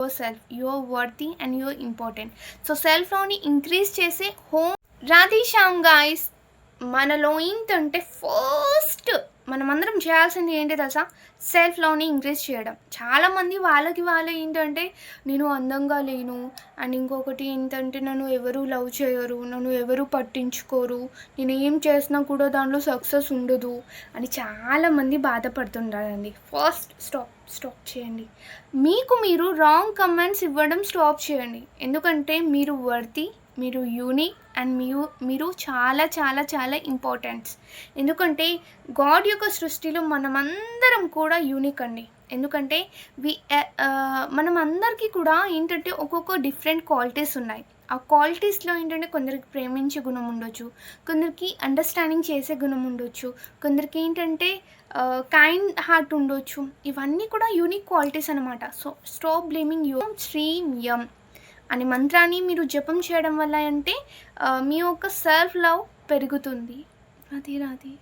Your self, your worthy and your important. So సెల్ఫ్లోని increase చేసే Radheshyam guys. మనలో ఏంటంటే ఫస్ట్ మనమందరం చేయాల్సింది ఏంటి తెలుసా? సెల్ఫ్ లవ్ని ఇంక్రీజ్ చేయడం. చాలామంది వాళ్ళకి వాళ్ళే ఏంటంటే నేను అందంగా లేను, అండ్ ఇంకొకటి ఏంటంటే నన్ను ఎవరు లవ్ చేయరు, నన్ను ఎవరు పట్టించుకోరు, నేను ఏం చేసినా కూడా దాంట్లో సక్సెస్ ఉండదు అని చాలామంది బాధపడుతుంటారండి. ఫస్ట్ స్టాప్ చేయండి. మీకు మీరు రాంగ్ కమెంట్స్ ఇవ్వడం స్టాప్ చేయండి. ఎందుకంటే మీరు వర్తీ, మీరు యూనిక్ అండ్ మీరు చాలా చాలా చాలా ఇంపార్టెంట్స్. ఎందుకంటే గాడ్ యొక్క సృష్టిలో మనమందరం కూడా యూనిక్ అండి. ఎందుకంటే మనం అందరికీ కూడా ఏంటంటే ఒక్కొక్క డిఫరెంట్ క్వాలిటీస్ ఉన్నాయి. ఆ క్వాలిటీస్లో ఏంటంటే కొందరికి ప్రేమించే గుణం ఉండొచ్చు, కొందరికి అండర్స్టాండింగ్ చేసే గుణం ఉండొచ్చు, కొందరికి ఏంటంటే కైండ్ హార్ట్ ఉండొచ్చు. ఇవన్నీ కూడా యూనిక్ క్వాలిటీస్ అనమాట. So stop blaming you. శ్రీం యం అనే మంత్రాన్ని మీరు జపం చేయడం వల్ల అంటే మీ యొక్క సెల్ఫ్ లవ్ పెరుగుతుంది. రాధే రాధే.